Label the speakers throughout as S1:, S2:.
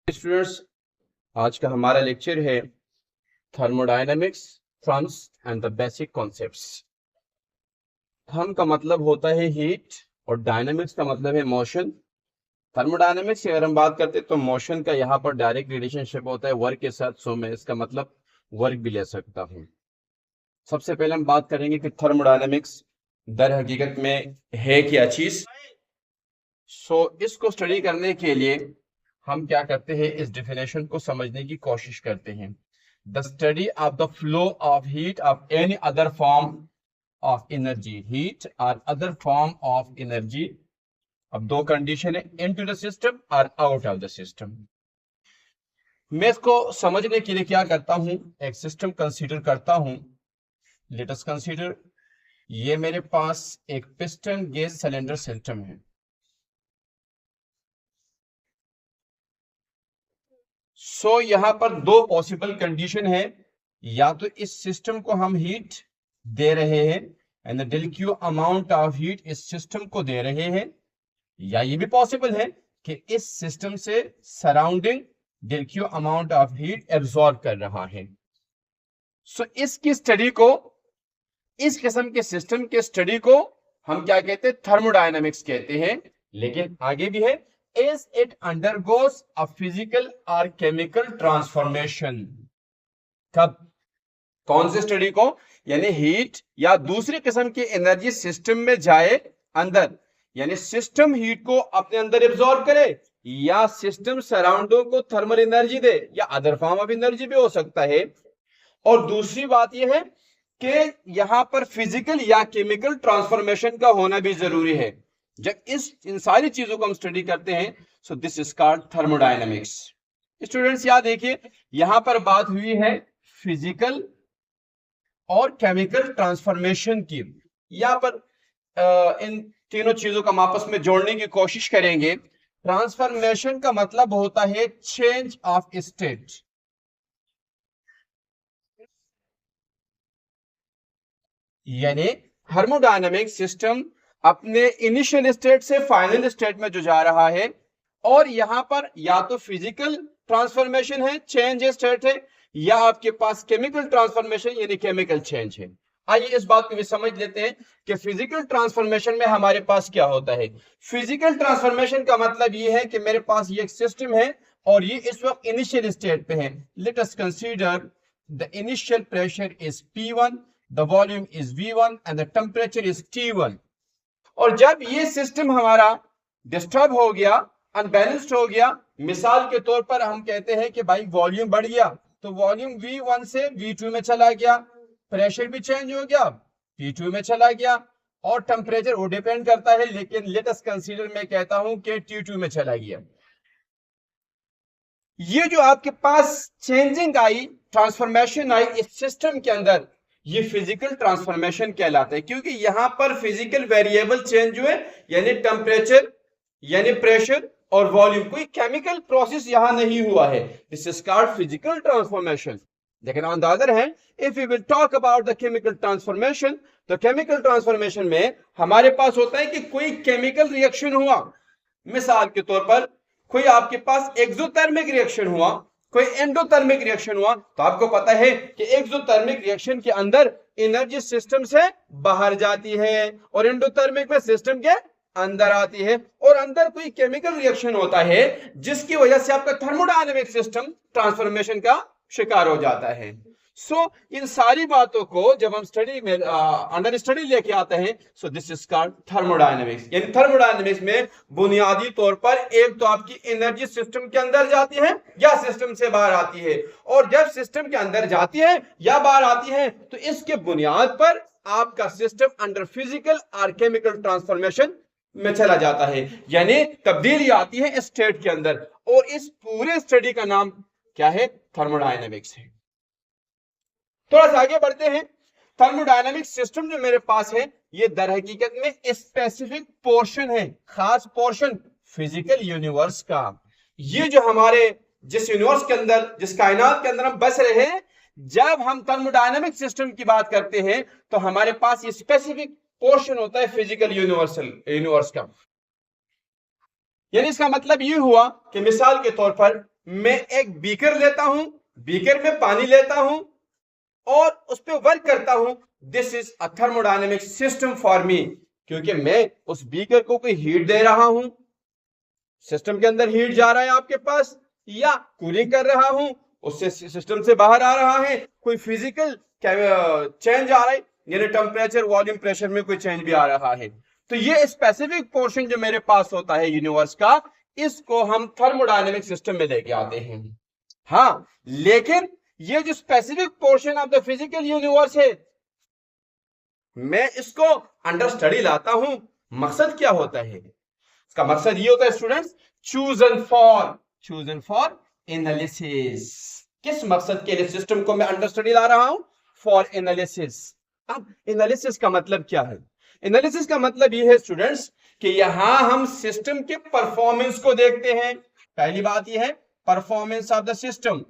S1: Students, आज का हमारा लेक्चर है thermodynamics forms and the basic concepts. Therm का मतलब होता है हीट और डायनेमिक्स का मतलब है मोशन। थर्मोडायनेमिक्स की अगर हम बात करते हैं तो मोशन का यहाँ पर डायरेक्ट रिलेशनशिप होता है वर्क के साथ, सो मैं इसका मतलब वर्क भी ले सकता हूँ। सबसे पहले हम बात करेंगे कि थर्मोडायनेमिक्स दर हकीकत में है क्या चीज। इसको स्टडी करने के लिए हम क्या करते हैं, इस डेफिनेशन को समझने की कोशिश करते हैं। The study of the flow of heat of any other form of energy, heat और अदर फॉर्म ऑफ एनर्जी। अब दो कंडीशन है, इनटू द सिस्टम और आउट ऑफ द सिस्टम। मैं इसको समझने के लिए क्या करता हूं, एक सिस्टम कंसीडर करता हूं। लेट अस कंसीडर, ये मेरे पास एक पिस्टन गैस सिलेंडर सिस्टम है। यहां पर दो पॉसिबल कंडीशन है, या तो इस सिस्टम को हम हीट दे रहे हैं and the del Q amount of heat इस सिस्टम को दे रहे हैं, या ये भी पॉसिबल है कि इस सिस्टम से surrounding del Q amount of heat absorb कर रहा है। इसकी स्टडी को, इस किस्म के सिस्टम के स्टडी को हम क्या कहते हैं, थर्मोडायनेमिक्स कहते हैं। लेकिन आगे भी है, as it undergoes a physical or chemical transformation। कब, कौन से स्टडी को, यानी हीट या दूसरी किस्म की एनर्जी सिस्टम में जाए अंदर, यानी सिस्टम हीट को अपने अंदर एब्सॉर्ब करे या सिस्टम सराउंडिंग को थर्मल एनर्जी दे, या अदर फॉर्म ऑफ एनर्जी भी हो सकता है। और दूसरी बात यह है कि यहां पर फिजिकल या केमिकल ट्रांसफॉर्मेशन का होना भी जरूरी है। जब इन सारी चीजों को हम स्टडी करते हैं, so this is called thermodynamics. Students याद देखिए, यहां पर बात हुई है फिजिकल और केमिकल ट्रांसफॉर्मेशन की। यहां पर इन तीनों चीजों को हम आपस में जोड़ने की कोशिश करेंगे। ट्रांसफॉर्मेशन का मतलब होता है चेंज ऑफ स्टेट, यानी थर्मोडायनेमिक सिस्टम अपने इनिशियल स्टेट से फाइनल स्टेट में जो जा रहा है, और यहां पर या तो फिजिकल ट्रांसफॉर्मेशन है, चेंज स्टेट है, या आपके पास केमिकल ट्रांसफॉर्मेशन यानी केमिकल चेंज है। आइए इस बात को भी समझ लेते हैं कि फिजिकल ट्रांसफॉर्मेशन में हमारे पास क्या होता है। फिजिकल ट्रांसफॉर्मेशन का मतलब ये है कि मेरे पास ये एक सिस्टम है और ये इस वक्त इनिशियल स्टेट पे है। Let us consider the initial pressure is P1, the volume is V1 and the temperature is T1। और जब ये सिस्टम हमारा डिस्टर्ब हो गया, अनबैलेंस्ड हो गया, मिसाल के तौर पर हम कहते हैं कि भाई वॉल्यूम बढ़ गया, तो वॉल्यूम V1 से V2 में चला गया, प्रेशर भी चेंज हो गया, P2 में चला गया, और टेम्परेचर वो डिपेंड करता है, लेकिन लेट अस कंसीडर मैं कहता हूं कि T2 में चला गया। ये जो आपके पास चेंजिंग आई, ट्रांसफॉर्मेशन आई इस सिस्टम के अंदर, ये फिजिकल ट्रांसफॉर्मेशन कहलाता है, क्योंकि यहां पर फिजिकल वेरिएबल चेंज हुए, यानी टेम्परेचर, यानी प्रेशर और वॉल्यूम। कोई केमिकल प्रोसेस यहां नहीं हुआ है। This is called physical transformation. लेकिन on the other hand, if we will talk about the chemical transformation, तो केमिकल ट्रांसफॉर्मेशन में हमारे पास होता है कि कोई केमिकल रिएक्शन हुआ, मिसाल के तौर पर कोई आपके पास एक्सोथर्मिक रिएक्शन हुआ, कोई एंडोथर्मिक रिएक्शन हुआ, तो आपको पता है कि एक्सोथर्मिक रिएक्शन के अंदर एनर्जी सिस्टम से बाहर जाती है और एंडोथर्मिक में सिस्टम के अंदर आती है। और अंदर कोई केमिकल रिएक्शन होता है जिसकी वजह से आपका थर्मोडायनेमिक सिस्टम ट्रांसफॉर्मेशन का शिकार हो जाता है। इन सारी बातों को जब हम स्टडी में अंडर स्टडी लेके आते हैं, so this is called thermodynamics. यानी थर्मोडायनेमिक्स में बुनियादी तौर पर एक तो आपकी एनर्जी सिस्टम के अंदर जाती है या सिस्टम से बाहर आती है, और जब सिस्टम के अंदर जाती है या बाहर आती है, तो इसके बुनियाद पर आपका सिस्टम अंडर फिजिकल और केमिकल ट्रांसफॉर्मेशन में चला जाता है, यानी तब्दीली आती है स्टेट के अंदर। और इस पूरे स्टडी का नाम क्या है, थर्मोडायनेमिक्स है। थोड़ा सा आगे बढ़ते हैं। थर्मोडायनेमिक सिस्टम जो मेरे पास है, ये दर हकीकत में स्पेसिफिक पोर्शन है, खास पोर्शन फिजिकल यूनिवर्स का। ये जो हमारे जिस यूनिवर्स के अंदर, जिस कायनात के अंदर हम बस रहे हैं, जब हम थर्मोडायनेमिक सिस्टम की बात करते हैं तो हमारे पास ये स्पेसिफिक पोर्शन होता है फिजिकल यूनिवर्स का। यानी इसका मतलब ये हुआ कि मिसाल के तौर पर मैं एक बीकर लेता हूं, बीकर में पानी लेता हूं और उस पर वर्क करता हूं, this is a thermodynamic system for me, क्योंकि मैं उस बीकर को कोई हीट दे रहा हूं, सिस्टम के अंदर हीट जा रहा है आपके पास, या कूलिंग कर रहा हूं, उससे सिस्टम से बाहर आ रहा है, कोई फिजिकल चेंज आ रहा है, यानी टेम्परेचर वॉल्यूम प्रेशर में कोई चेंज भी आ रहा है। तो ये स्पेसिफिक पोर्शन जो मेरे पास होता है यूनिवर्स का, इसको हम थर्मोडायनेमिक सिस्टम में लेके आते हैं। हाँ, लेकिन ये जो specific portion of the physical universe है, मैं इसको अंडर स्टडी लाता हूं। मकसद क्या होता है इसका? मकसद ये होता है स्टूडेंट्स, चूजन फॉर एनालिसिस। किस मकसद के लिए सिस्टम को मैं अंडर स्टडी ला रहा हूं? For analysis. अब एनालिसिस का मतलब क्या है? एनालिसिस का मतलब ये है स्टूडेंट्स कि यहां हम सिस्टम के परफॉर्मेंस को देखते हैं। पहली बात यह है परफॉर्मेंस ऑफ द सिस्टम।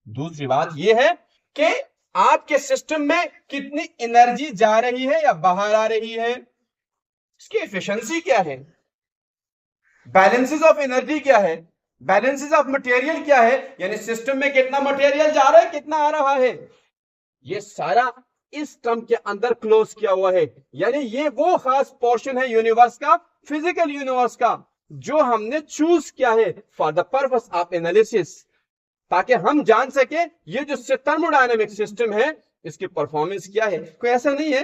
S1: दूसरी बात यह है कि आपके सिस्टम में कितनी एनर्जी जा रही है या बाहर आ रही है, इसकी एफिशिएंसी क्या है, बैलेंसेस ऑफ एनर्जी क्या है, बैलेंसेस ऑफ मटेरियल क्या है, यानी सिस्टम में कितना मटेरियल जा रहा है, कितना आ रहा है, ये सारा इस टर्म के अंदर क्लोज किया हुआ है। यानी ये वो खास पोर्शन है यूनिवर्स का, फिजिकल यूनिवर्स का, जो हमने चूज किया है for the purpose of analysis, ताकि हम जान सके ये जो थर्मोडायनेमिक सिस्टम है इसकी परफॉर्मेंस क्या है। कोई ऐसा नहीं है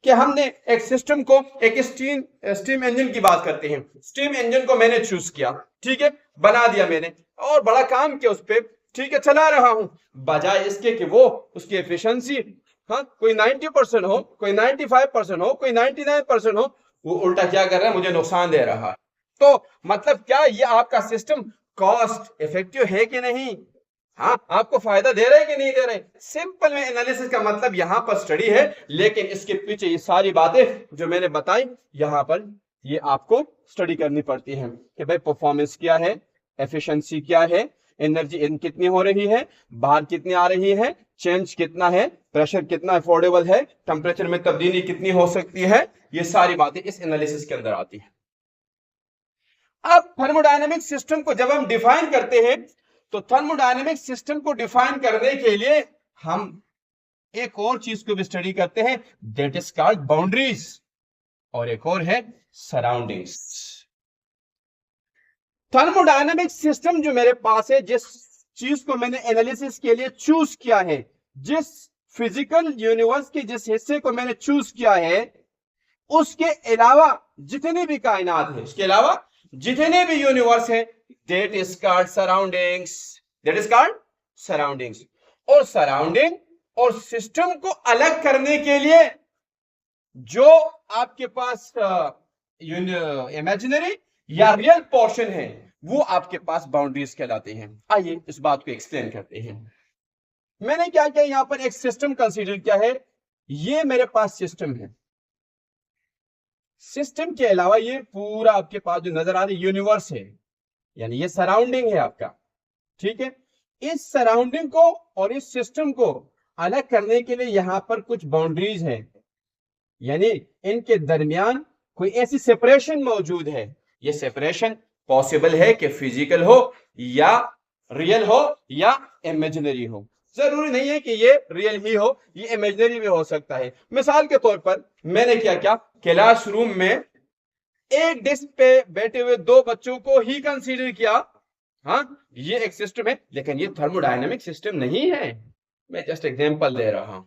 S1: कि हमने एक सिस्टम को, एक स्टीम इंजन की बात करते हैं, स्टीम इंजन को मैंने चूज किया, ठीक है, बना दिया मैंने और बड़ा काम किया उस पर, ठीक है, चला रहा हूं, बजाय इसके कि वो उसकी एफिशिएंसी कोई 90% हो, कोई 95% हो, कोई 99% हो, वो उल्टा क्या कर रहा है, मुझे नुकसान दे रहा है। तो मतलब क्या ये आपका सिस्टम कॉस्ट इफेक्टिव है कि नहीं? हाँ, आपको फायदा दे रहे हैं कि नहीं दे रहे? सिंपल में एनालिसिस का मतलब यहां पर स्टडी है, लेकिन इसके पीछे ये सारी बातें जो मैंने बताई यहां पर, ये आपको स्टडी करनी पड़ती है कि भाई परफॉर्मेंस क्या है, एफिशिएंसी क्या है, एनर्जी इन कितनी हो रही है, बाहर कितनी आ रही है, चेंज कितना है, प्रेशर कितना अफोर्डेबल है, टेम्परेचर में तब्दीली कितनी हो सकती है, ये सारी बातें इस एनालिसिस के अंदर आती है। अब थर्मोडायनेमिक सिस्टम को जब हम डिफाइन करते हैं, तो थर्मोडायनेमिक सिस्टम को डिफाइन करने के लिए हम एक और चीज को भी स्टडी करते हैं, दैट इज कॉल्ड बाउंड्रीज, और एक और है सराउंडिंग्स। थर्मोडायनेमिक सिस्टम जो मेरे पास है, जिस चीज को मैंने एनालिसिस के लिए चूज किया है, जिस फिजिकल यूनिवर्स के जिस हिस्से को मैंने चूज किया है, उसके अलावा जितने भी कायनात है, उसके अलावा जितने भी यूनिवर्स है, that is called surroundings, that is called surroundings. और सराउंडिंग और सिस्टम को अलग करने के लिए जो आपके पास इमेजिनरी या रियल पोर्शन है, वो आपके पास बाउंड्रीज कहलाते हैं। आइए इस बात को एक्सप्लेन करते हैं। मैंने क्या किया, यहां पर एक सिस्टम कंसीडर किया है, ये मेरे पास सिस्टम है, सिस्टम के अलावा ये पूरा आपके पास जो नजर आ रही यूनिवर्स है, यानी ये सराउंडिंग है आपका, ठीक है। इस सराउंडिंग को और इस सिस्टम को अलग करने के लिए यहां पर कुछ बाउंड्रीज हैं, यानी इनके दरमियान कोई ऐसी सेपरेशन मौजूद है। ये सेपरेशन पॉसिबल है कि फिजिकल हो या रियल हो या इमेजिनरी हो, जरूरी नहीं है कि ये रियल ही हो, ये इमेजिनरी भी हो सकता है। मिसाल के तौर पर मैंने क्या क्लासरूम में एक डेस्क पे बैठे हुए दो बच्चों को ही कंसीडर किया, हाँ, ये एक सिस्टम है, लेकिन ये थर्मोडायनेमिक सिस्टम नहीं है, मैं जस्ट एग्जांपल दे रहा हूं,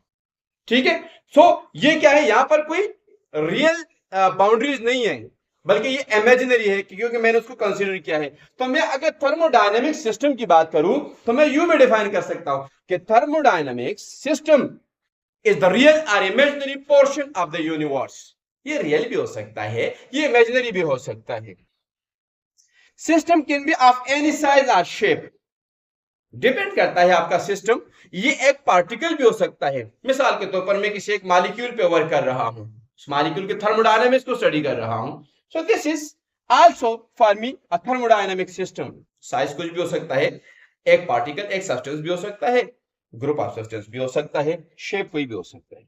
S1: ठीक है। सो ये क्या है, यहां पर कोई रियल बाउंड्रीज नहीं है, बल्कि ये इमेजिनरी है, क्योंकि मैंने उसको कंसीडर किया है। तो मैं अगर थर्मोडायनेमिक सिस्टम की बात करूं तो मैं यूं भी डिफाइन कर सकता हूं कि thermodynamic system is the real और imaginary portion of the universe. ये रियल भी हो सकता है, ये इमेजिनरी भी हो सकता है। System can be of any size और शेप, डिपेंड करता है आपका सिस्टम। ये एक पार्टिकल भी हो सकता है, मिसाल के तौर पर मैं किसी एक मॉलिक्यूल पे वर्क कर रहा हूं, उस मॉलिक्यूल के थर्मोडायनेमिक्स को स्टडी कर रहा हूं। So this is also for me a thermodynamic system. Size कुछ भी हो सकता है, एक पार्टिकल, एक सब्सटेंस भी हो सकता है, ग्रुप ऑफ सब्सटेंस भी हो सकता है, शेप कोई भी हो सकता है।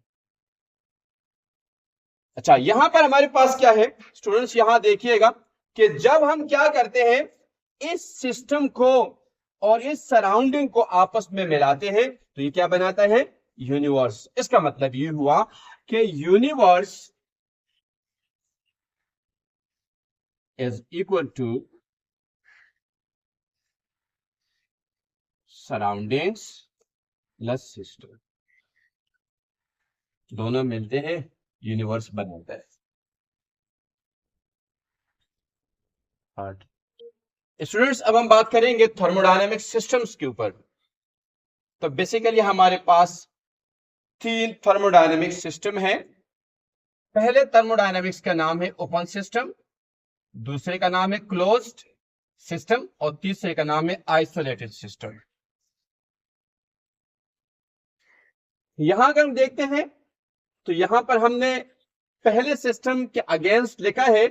S1: अच्छा, यहां पर हमारे पास क्या है स्टूडेंट्स, यहां देखिएगा कि जब हम क्या करते हैं, इस सिस्टम को और इस सराउंडिंग को आपस में मिलाते हैं तो ये क्या बनाता है? यूनिवर्स। इसका मतलब ये हुआ कि universe is equal to surroundings plus system, दोनों मिलते हैं यूनिवर्स बनाता है। स्टूडेंट्स अब हम बात करेंगे थर्मोडायनेमिक सिस्टम्स के ऊपर। तो बेसिकली हमारे पास 3 थर्मोडायनेमिक सिस्टम है। पहले थर्मोडायनेमिक्स का नाम है ओपन सिस्टम, दूसरे का नाम है क्लोज्ड सिस्टम और तीसरे का नाम है आइसोलेटेड सिस्टम। यहां अगर हम देखते हैं तो यहां पर हमने पहले सिस्टम के अगेंस्ट लिखा है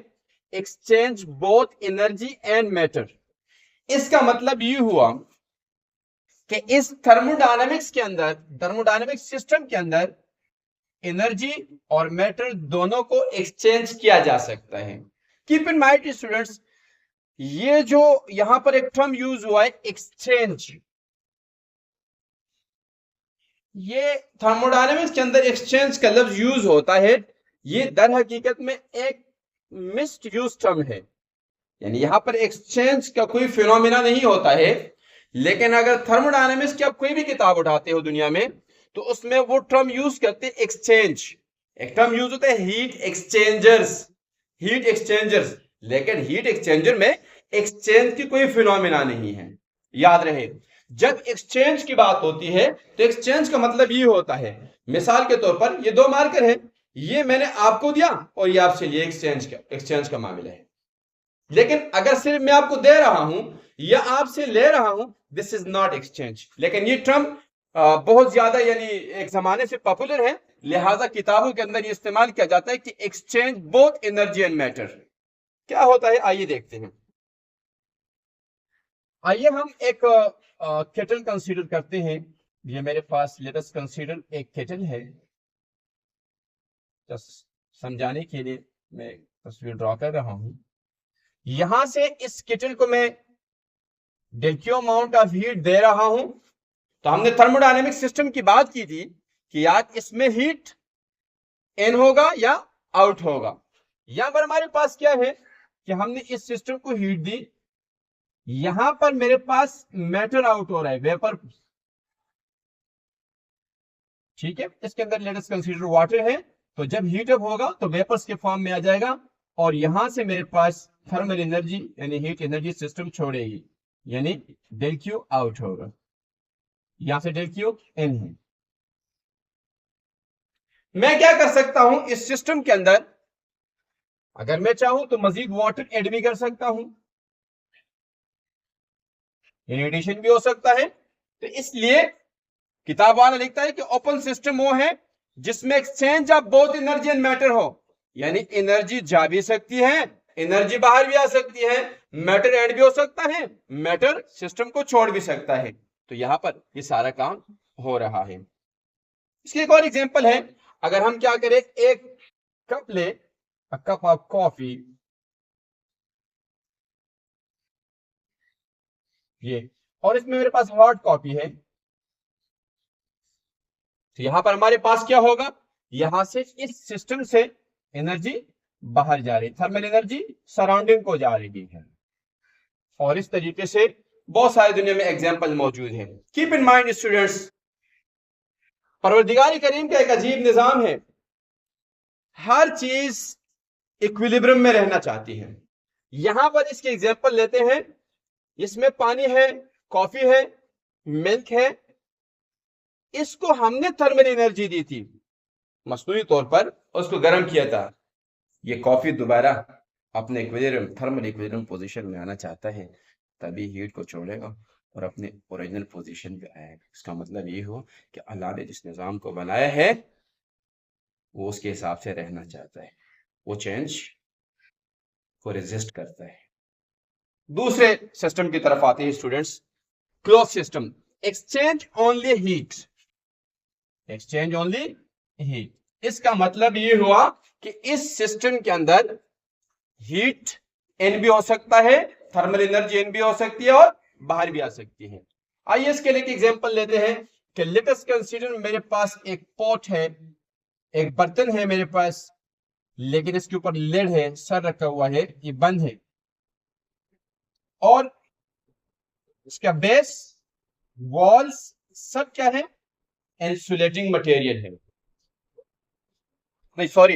S1: exchange both energy and matter. इसका मतलब ये हुआ कि इस थर्मोडायनेमिक्स के अंदर, थर्मोडायनेमिक सिस्टम के अंदर एनर्जी और मैटर दोनों को एक्सचेंज किया जा सकता है। कीप इन माइंड स्टूडेंट्स, ये जो यहां पर एक टर्म यूज हुआ है एक्सचेंज, ये थर्मोडायनेमिक्स के अंदर एक्सचेंज का लफ्ज यूज होता है, ये दर हकीकत में एक मिस्ड यूज टर्म है। यानी यहां पर एक्सचेंज का कोई फिनोमिना नहीं होता है, लेकिन अगर थर्मोडायनेमिक्स की आप कोई भी किताब उठाते हो दुनिया में तो उसमें वो टर्म यूज करते हैं एक्सचेंज। एक टर्म यूज होता है हीट एक्सचेंजर्स, हीट एक्सचेंजर्स, लेकिन हीट एक्सचेंजर में एक्सचेंज की कोई फिनोमिना नहीं है। याद रहे, जब एक्सचेंज की बात होती है तो एक्सचेंज का मतलब ये होता है, मिसाल के तौर पर ये 2 मार्कर है, ये मैंने आपको दिया और ये आपसे लिए, एक्सचेंज का मामला है। लेकिन अगर सिर्फ मैं आपको दे रहा हूं या आपसे ले रहा हूं, दिस इज नॉट एक्सचेंज। लेकिन ये टर्म बहुत ज्यादा यानी एक जमाने से पॉपुलर है, लिहाजा किताबों के अंदर ये इस्तेमाल किया जाता है कि exchange both energy and matter. क्या होता है आइए देखते हैं। आइए हम एक केटल कंसीडर करते हैं। ये मेरे पास लेट अस कंसीडर एक केटल है। जस्ट समझाने के लिए मैं तस्वीर ड्रॉ कर रहा हूं। यहां से इस केटल को मैं डेल्क्यू अमाउंट ऑफ हीट दे रहा हूं। तो हमने थर्मोडायनेमिक सिस्टम की बात की थी कि यार इसमें हीट इन होगा या आउट होगा। यहां पर हमारे पास क्या है कि हमने इस सिस्टम को हीट दी, यहां पर मेरे पास मैटर आउट हो रहा है, वेपर। ठीक है, इसके अंदर लेट अस कंसीडर वाटर है, तो जब हीट अप होगा तो वेपर्स के फॉर्म में आ जाएगा और यहां से मेरे पास थर्मल एनर्जी यानी हीट एनर्जी सिस्टम छोड़ेगी, यानी डेल क्यू आउट होगा, यहां से डेल क्यू इन है। मैं क्या कर सकता हूं इस सिस्टम के अंदर, अगर मैं चाहूं तो मजीद वाटर ऐड भी कर सकता हूं, एडिशन भी हो सकता है। तो इसलिए किताब वाला लिखता है कि ओपन सिस्टम वो है जिसमें exchange of both energy and matter हो, यानी एनर्जी जा भी सकती है, एनर्जी बाहर भी आ सकती है, मैटर ऐड भी हो सकता है, मैटर सिस्टम को छोड़ भी सकता है। तो यहां पर ये सारा काम हो रहा है। इसकी एक और एग्जांपल है, अगर हम क्या करें, एक कप ले, अ कप ऑफ कॉफी, ये, और इसमें मेरे पास हॉट कॉफी है। तो यहां पर हमारे पास क्या होगा, यहां से इस सिस्टम से एनर्जी बाहर जा रही, थर्मल एनर्जी सराउंडिंग को जा रही है। और इस तरीके से बहुत सारी दुनिया में एग्जांपल मौजूद हैं। कीप इन माइंड स्टूडेंट्स, परवरदिगार करीम का एक अजीब निजाम है, हर चीज इक्विलिब्रियम में रहना चाहती है। यहां पर इसके एग्जांपल लेते हैं, इसमें पानी है, कॉफी है, मिल्क है, इसको हमने थर्मल एनर्जी दी थी मसनूई तौर पर, उसको गर्म किया था। ये कॉफी दोबारा अपने इक्विलिब्रियम, थर्मल इक्विलिब्रियम पोजीशन में आना चाहता है, तभी हीट को छोड़ेगा और अपने ओरिजिनल पोजीशन पे आएगा। इसका मतलब ये हो कि अल्लाह ने जिस निज़ाम को बनाया है वो उसके हिसाब से रहना चाहता है, वो चेंज को रेजिस्ट करता है। दूसरे सिस्टम की तरफ आते हैं students, close system, exchange only heat, exchange only heat. इसका मतलब ये हुआ कि इस सिस्टम के अंदर हीट इन भी हो सकता है थर्मल एनर्जी इन भी हो सकती है और बाहर भी आ सकती है। आइए इसके लिए एक एग्जांपल लेते हैं कि लेट अस कंसीडर मेरे पास एक पॉट है, एक बर्तन है मेरे पास, लेकिन इसके ऊपर लिड है, सर रखा हुआ है, ये बंद है और इसका बेस, वॉल्स सब क्या है, इंसुलेटिंग मटेरियल है। नहीं सॉरी,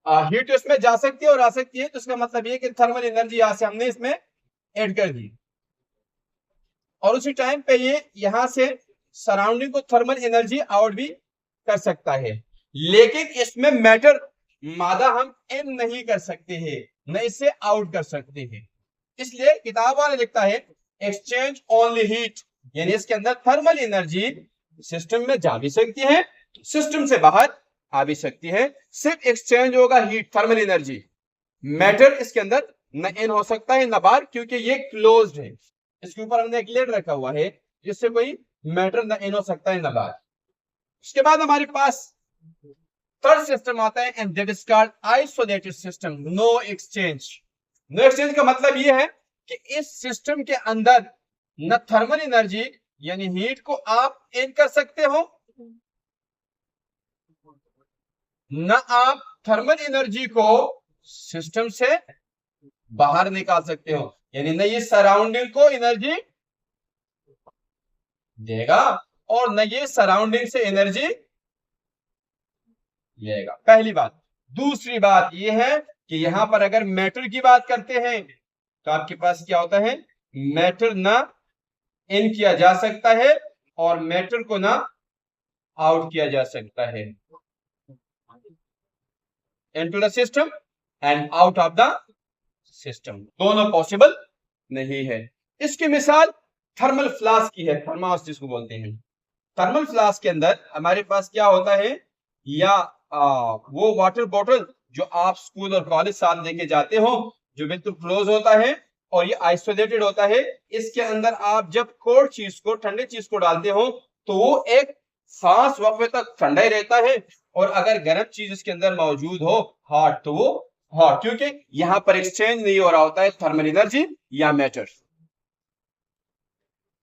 S1: हीट इसमें जा सकती है और आ सकती है, तो इसका मतलब ये कि थर्मल एनर्जी यहां से हमने इसमें ऐड कर दी और उसी टाइम पे ये यहां से सराउंडिंग को थर्मल एनर्जी आउट भी कर सकता है, लेकिन इसमें मैटर मादा हम इन नहीं कर सकते हैं, न इसे आउट कर सकते हैं। इसलिए किताब वाला लिखता है एक्सचेंज ओनली हीट, यानी इसके अंदर थर्मल एनर्जी सिस्टम में जा भी सकती है, सिस्टम से बाहर आ भी सकती है। सिर्फ एक्सचेंज होगा हीट, थर्मल एनर्जी, मैटर इसके अंदर न इन हो सकता है न बाहर, क्योंकि ये क्लोज्ड है। इसके ऊपर हमने एक लेड रखा हुआ है जिससे कोई मैटर न इन हो सकता है न बाहर। उसके बाद हमारे पास थर्ड सिस्टम आता है and that is called isolated system, no exchange. No exchange का मतलब ये है कि इस सिस्टम के अंदर न थर्मल एनर्जी यानी हीट को आप इन कर सकते हो, न आप थर्मल एनर्जी को सिस्टम से बाहर निकाल सकते हो, यानी न ये सराउंडिंग को एनर्जी देगा और न ये सराउंडिंग से एनर्जी लेगा, पहली बात। दूसरी बात यह है कि यहां पर अगर मैटर की बात करते हैं तो आपके पास क्या होता है, मैटर ना इन किया जा सकता है और मैटर को ना आउट किया जा सकता है, into the system and out of the system, दोनों पॉसिबल नहीं है। इसकी मिसाल थर्मल फ्लास्क की है, थर्मास जिसको बोलते हैं। थर्मल फ्लास्क के अंदर हमारे पास क्या होता है, या वो वाटर बॉटल जो आप स्कूल और कॉलेज साथ लेके जाते हो, जो बिल्कुल क्लोज होता है और ये आइसोलेटेड होता है। इसके अंदर आप जब कोल्ड चीज को, ठंडे चीज को डालते हो तो वो एक खास वक्त तक ठंडा ही रहता है, और अगर गर्म चीज इसके अंदर मौजूद हो, हॉट, तो वो हॉट, क्योंकि यहां पर एक्सचेंज नहीं हो रहा होता है थर्मल एनर्जी या मैटर।